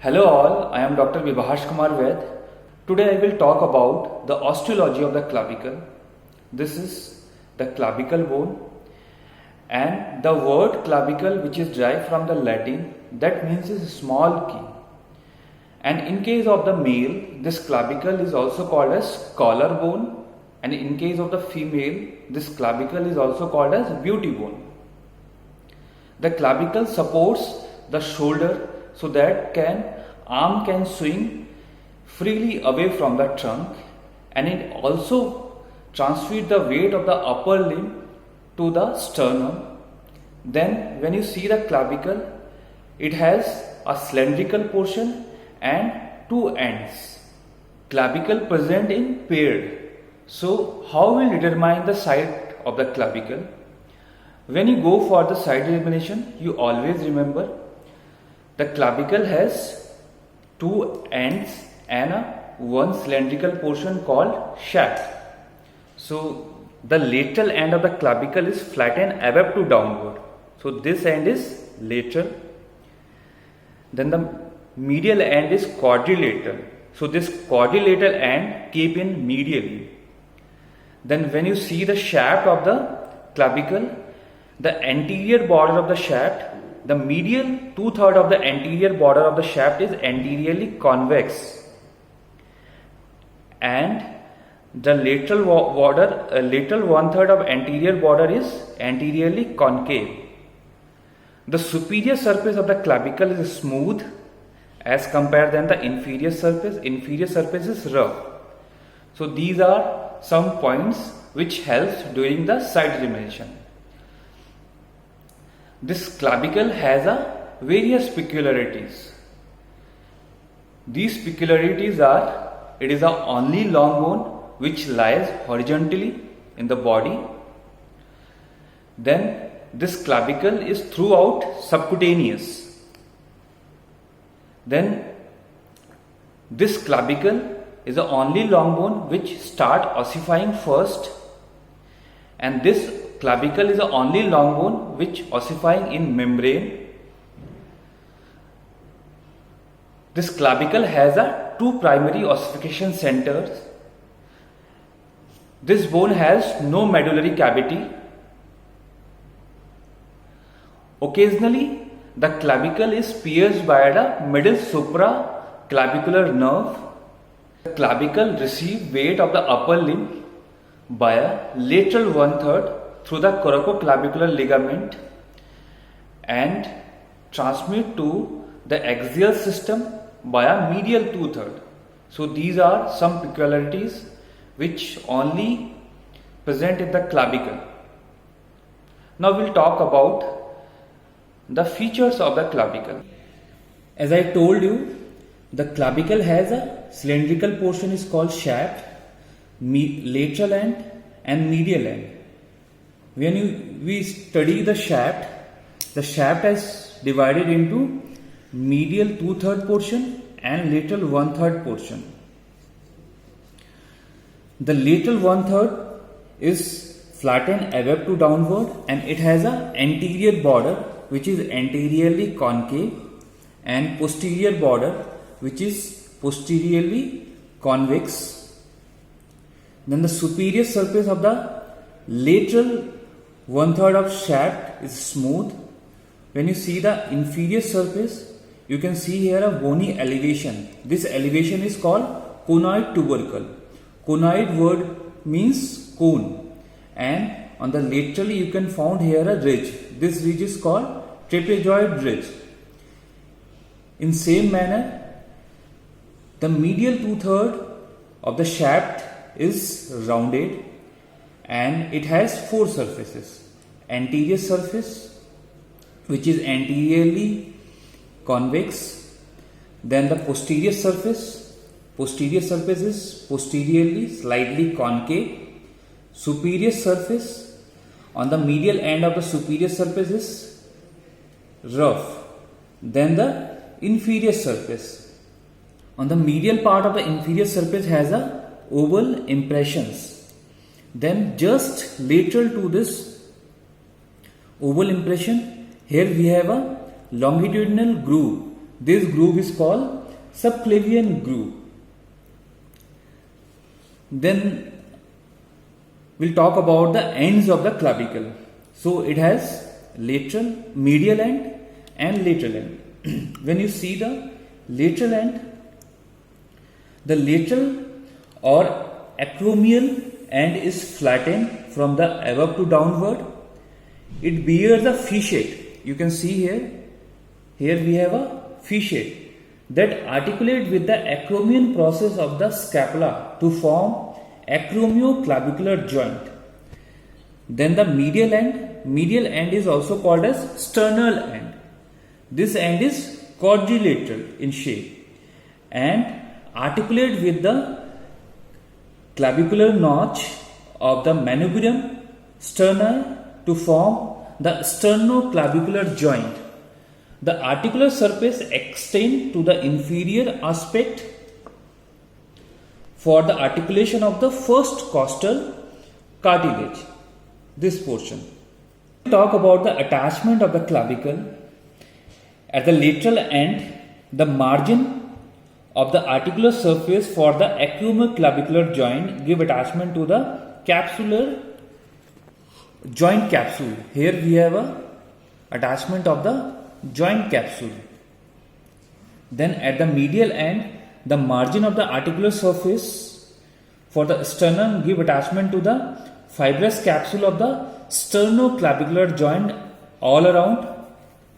Hello all, I am Dr. Vibhash Kumar Ved. Today I will talk about the osteology of the clavicle. This is the clavicle bone, and the word clavicle, which is derived from the Latin, that means is small key. And in case of the male, this clavicle is also called as collarbone, and in case of the female, this clavicle is also called as beauty bone. The clavicle supports the shoulder so that arm can swing freely away from the trunk, and it also transfers the weight of the upper limb to the sternum. Then when you see the clavicle, it has a cylindrical portion and two ends. Clavicle present in paired. So how will determine the site of the clavicle? When you go for the site determination, you always remember the clavicle has two ends and one cylindrical portion called shaft. So the lateral end of the clavicle is flattened above to downward. So this end is lateral. Then the medial end is quadrilateral. So this quadrilateral end keep in medially. Then when you see the shaft of the clavicle, the anterior border of the shaft, the medial 2/3 of the anterior border of the shaft is anteriorly convex, and the lateral border, lateral 1/3 of anterior border is anteriorly concave. The superior surface of the clavicle is smooth as compared than the inferior surface. Inferior surface is rough. So these are some points which helps during the site determination. This clavicle has various peculiarities. These peculiarities are: it is the only long bone which lies horizontally in the body. Then this clavicle is throughout subcutaneous. Then this clavicle is the only long bone which start ossifying first, and this clavicle is the only long bone which ossifying in membrane. This clavicle has two primary ossification centers. This bone has no medullary cavity. Occasionally, the clavicle is pierced by the middle supraclavicular nerve. The clavicle receives weight of the upper limb by a lateral 1/3 through the coracoclavicular ligament and transmit to the axial system by a medial 2/3. So these are some peculiarities which only present in the clavicle. Now we'll talk about the features of the clavicle. As I told you, the clavicle has a cylindrical portion is called shaft, lateral end and medial end. When we study the shaft is divided into medial 2/3 portion and lateral 1/3 portion. The lateral 1/3 is flattened above to downward, and it has an anterior border which is anteriorly concave and posterior border which is posteriorly convex. Then the superior surface of the lateral 1/3 of shaft is smooth. When you see the inferior surface, you can see here a bony elevation. This elevation is called conoid tubercle. Conoid word means cone, and on the laterally you can found here a ridge. This ridge is called trapezoid ridge. In same manner, the medial 2/3 of the shaft is rounded, and it has four surfaces. Anterior surface, which is anteriorly convex. Then the posterior surface. Posterior surface is posteriorly slightly concave. Superior surface, on the medial end of the superior surface is rough. Then the inferior surface. On the medial part of the inferior surface has a oval impressions. Then just lateral to this oval impression, here we have a longitudinal groove This groove is called subclavian groove. Then we'll talk about the ends of the clavicle. So it has lateral, medial end and lateral end. When you see the lateral end, the lateral or acromial end is flattened from the above to downward. It bears a facet. You can see here. Here we have a facet that articulate with the acromion process of the scapula to form acromioclavicular joint. Then the medial end is also called as sternal end. This end is quadrilateral in shape and articulate with the clavicular notch of the manubrium sterni to form the sternoclavicular joint. The articular surface extends to the inferior aspect for the articulation of the first costal cartilage. This portion. We talk about the attachment of the clavicle. At the lateral end, the margin of the articular surface for the acromioclavicular joint give attachment to the capsular joint capsule. Here we have a attachment of the joint capsule. Then at the medial end, the margin of the articular surface for the sternum give attachment to the fibrous capsule of the sternoclavicular joint all around.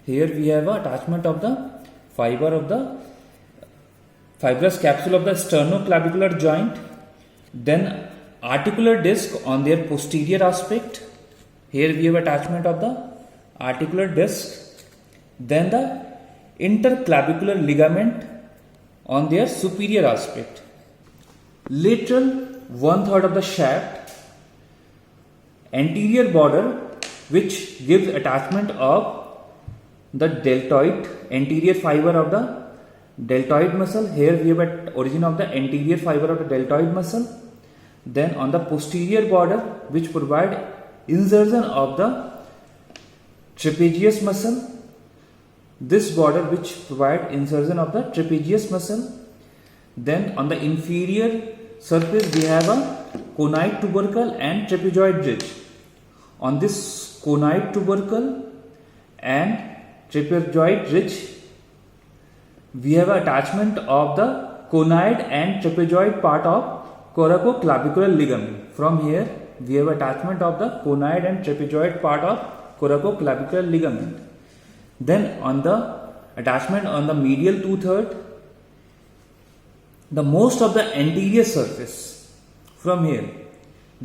Here we have a attachment of the fiber of the fibrous capsule of the sternoclavicular joint. Then articular disc on their posterior aspect. Here we have attachment of the articular disc. Then the interclavicular ligament on their superior aspect. Lateral 1/3 of the shaft, anterior border which gives attachment of the deltoid, anterior fiber of the deltoid muscle. Here we have an origin of the anterior fiber of the deltoid muscle. Then on the posterior border which provide insertion of the trapezius muscle. This border which provide insertion of the trapezius muscle. Then on the inferior surface we have a conide tubercle and trapezoid ridge. On this conide tubercle and trapezoid ridge we have attachment of the conide and trapezoid part of coracoclavicular ligament. From here we have attachment of the conide and trapezoid part of coracoclavicular ligament. Then on the attachment on the medial 2/3, the most of the anterior surface. From here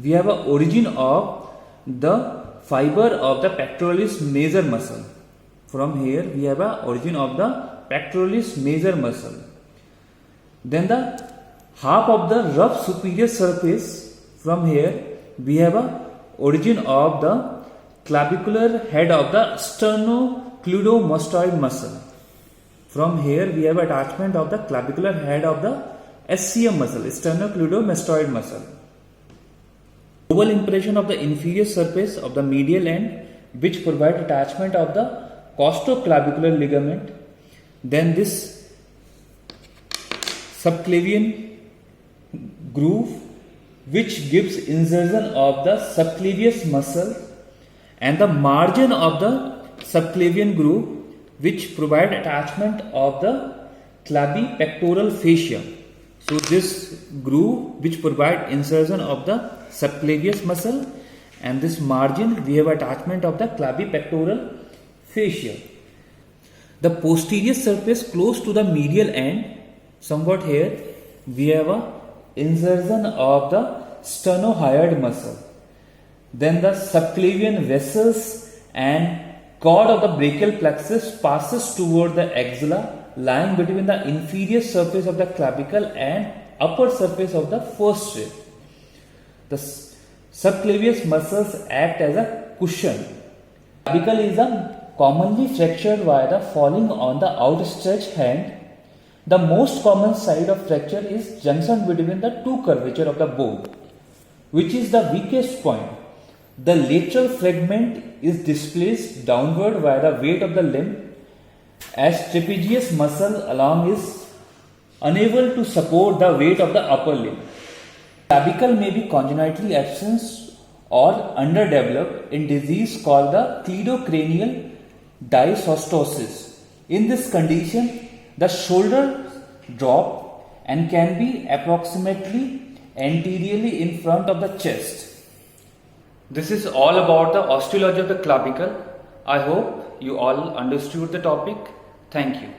we have a origin of the fiber of the pectoralis major muscle. From here we have a origin of the pectoralis major muscle. Then the half of the rough superior surface. From here we have a origin of the clavicular head of the sternocleidomastoid muscle. From here we have attachment of the clavicular head of the SCM muscle, sternocleidomastoid muscle. Oval impression of the inferior surface of the medial end which provide attachment of the costoclavicular ligament. Then this subclavian groove which gives insertion of the subclavius muscle, and the margin of the subclavian groove which provide attachment of the clavipectoral fascia. So this groove which provide insertion of the subclavius muscle, and this margin we have attachment of the clavipectoral fascia. The posterior surface close to the medial end, somewhat here we have a insertion of the sternohyoid muscle. Then the subclavian vessels and cord of the brachial plexus passes toward the axilla, lying between the inferior surface of the clavicle and upper surface of the first rib. The subclavius muscles act as a cushion. Clavicle is commonly fractured via the falling on the outstretched hand. The most common site of fracture is junction between the two curvature of the bone, which is the weakest point. The lateral fragment is displaced downward via the weight of the limb, as trapezius muscle along is unable to support the weight of the upper limb. Clavicle may be congenitally absent or underdeveloped in disease called the cleidocranial dysostosis. In this condition, the shoulders drop and can be approximately anteriorly in front of the chest. This is all about the osteology of the clavicle. I hope you all understood the topic. Thank you.